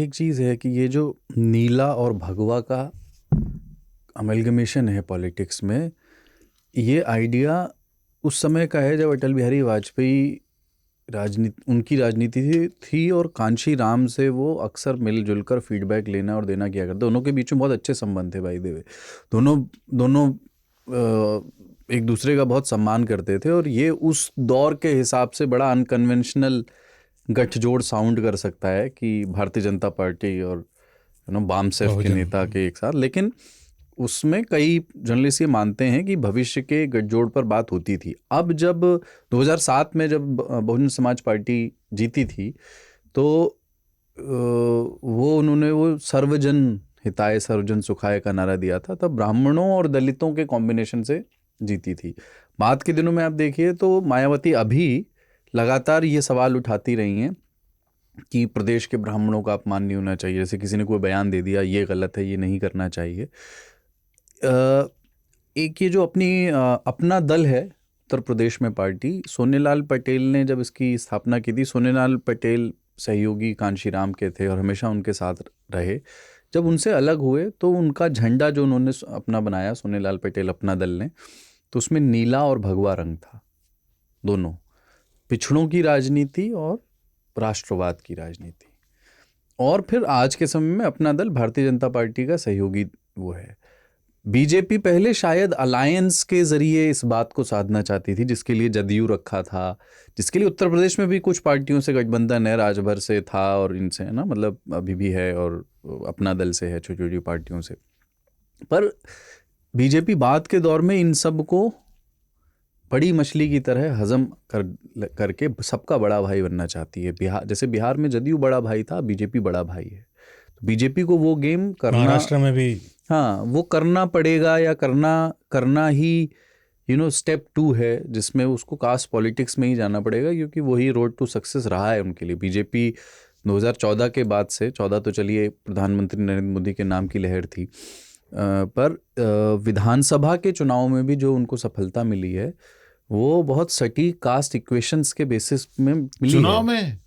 एक चीज़ है कि ये जो नीला और भगवा का अमेलगमेशन है पॉलिटिक्स में, ये आइडिया उस समय का है जब अटल बिहारी वाजपेयी उनकी राजनीति थी और कांशी राम से वो अक्सर मिलजुल कर फीडबैक लेना और देना किया करते। दोनों के बीच में बहुत अच्छे संबंध थे भाई देवे। दोनों एक दूसरे का बहुत सम्मान करते थे और ये उस दौर के हिसाब से बड़ा अनकन्वेंशनल गठजोड़ साउंड कर सकता है कि भारतीय जनता पार्टी और बामसेफ के नेता के एक साथ, लेकिन उसमें कई जर्नलिस्ट ये मानते हैं कि भविष्य के गठजोड़ पर बात होती थी। अब जब 2007 में जब बहुजन समाज पार्टी जीती थी तो उन्होंने वो सर्वजन हिताय सर्वजन सुखाय का नारा दिया था, तब ब्राह्मणों और दलितों के कॉम्बिनेशन से जीती थी। बाद के दिनों में आप देखिए तो मायावती अभी लगातार ये सवाल उठाती रही हैं कि प्रदेश के ब्राह्मणों का अपमान नहीं होना चाहिए। जैसे किसी ने कोई बयान दे दिया ये गलत है, ये नहीं करना चाहिए। एक ये जो अपना दल है उत्तर प्रदेश में पार्टी, सोनेलाल पटेल ने जब इसकी स्थापना की थी, सोनेलाल पटेल सहयोगी कांशीराम के थे और हमेशा उनके साथ रहे। जब उनसे अलग हुए तो उनका झंडा जो उन्होंने अपना बनाया सोनेलाल पटेल अपना दल ने, तो उसमें नीला और भगवा रंग था। दोनों पिछड़ों की राजनीति और राष्ट्रवाद की राजनीति। और फिर आज के समय में अपना दल भारतीय जनता पार्टी का सहयोगी वो है। बीजेपी पहले शायद अलायंस के जरिए इस बात को साधना चाहती थी, जिसके लिए जदयू रखा था, जिसके लिए उत्तर प्रदेश में भी कुछ पार्टियों से गठबंधन है, राजभर से था और इनसे है ना, मतलब अभी भी है, और अपना दल से है, छोटी छोटी पार्टियों से। पर बीजेपी बाद के दौर में इन सब को बड़ी मछली की तरह हजम करके सबका बड़ा भाई बनना चाहती है। जैसे बिहार में जदयू बड़ा भाई था, बीजेपी बड़ा भाई है, तो बीजेपी को वो गेम करना, महाराष्ट्र में भी वो करना पड़ेगा या करना ही स्टेप 2 है, जिसमें उसको कास्ट पॉलिटिक्स में ही जाना पड़ेगा, क्योंकि वही रोड टू सक्सेस रहा है उनके लिए। बीजेपी 2014 के बाद से, 14 तो चलिए प्रधानमंत्री नरेंद्र मोदी के नाम की लहर थी, पर विधानसभा के चुनाव में भी जो उनको सफलता मिली है वो बहुत सटीक कास्ट इक्वेशंस के बेसिस में मिली चुनाव में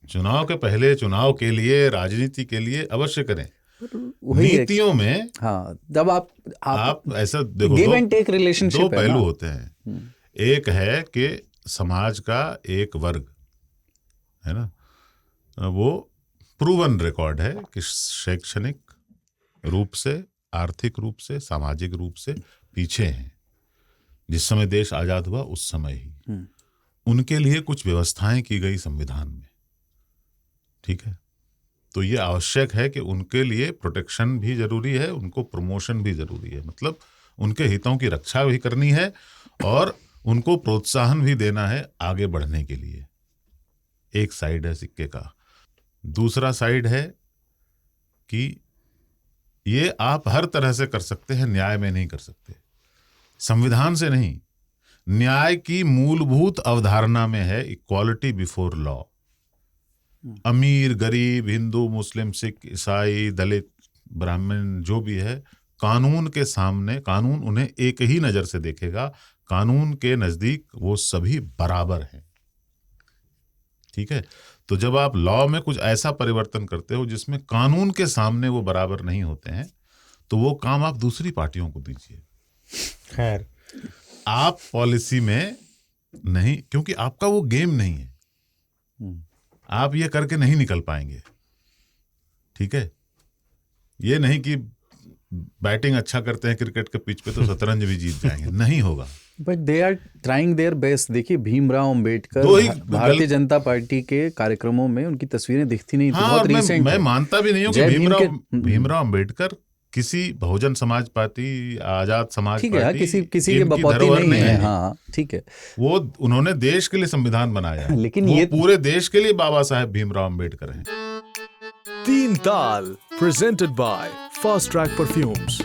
चुनाव के पहले चुनाव के लिए, राजनीति के लिए अवश्य करें। नीतियों में जब आप ऐसा देखो, गिव एंड टेक रिलेशनशिप, दो पहलू होते हैं। एक है कि समाज का एक वर्ग है ना, वो प्रूवन रिकॉर्ड है कि शैक्षणिक रूप से, आर्थिक रूप से, सामाजिक रूप से पीछे हैं। जिस समय देश आजाद हुआ उस समय ही उनके लिए कुछ व्यवस्थाएं की गई संविधान में, ठीक है। तो ये आवश्यक है कि उनके लिए प्रोटेक्शन भी जरूरी है, उनको प्रमोशन भी जरूरी है, मतलब उनके हितों की रक्षा भी करनी है और उनको प्रोत्साहन भी देना है आगे बढ़ने के लिए। एक साइड है सिक्के का। दूसरा साइड है कि ये आप हर तरह से कर सकते हैं, न्याय में नहीं कर सकते, संविधान से नहीं। न्याय की मूलभूत अवधारणा में है इक्वालिटी बिफोर लॉ। अमीर, गरीब, हिंदू, मुस्लिम, सिख, ईसाई, दलित, ब्राह्मण, जो भी है, कानून के सामने कानून उन्हें एक ही नजर से देखेगा। कानून के नजदीक वो सभी बराबर हैं, ठीक है। तो जब आप लॉ में कुछ ऐसा परिवर्तन करते हो जिसमें कानून के सामने वो बराबर नहीं होते हैं, तो वो काम आप दूसरी पार्टियों को दीजिए। खैर, आप पॉलिसी में नहीं, क्योंकि आपका वो गेम नहीं है, आप ये करके नहीं निकल पाएंगे, ठीक है। ये नहीं कि बैटिंग अच्छा करते हैं क्रिकेट के पिच पे तो शतरंज भी जीत जाएंगे, नहीं होगा। But they are trying their best. देखिए भीमराव अंबेडकर, भारतीय जनता पार्टी के कार्यक्रमों में उनकी तस्वीरें दिखती नहीं थी, बहुत रिसेंट। मैं मानता भी नहीं हूँ कि भीमराव अंबेडकर किसी बहुजन समाज पार्टी, आजाद समाज पार्टी, किसी के बपौती नहीं है। हाँ ठीक है, वो उन्होंने देश के लिए संविधान बनाया है, लेकिन ये पूरे देश के लिए बाबा साहेब भीमराव अंबेडकर हैं। तीन ताल presented by fast track perfumes.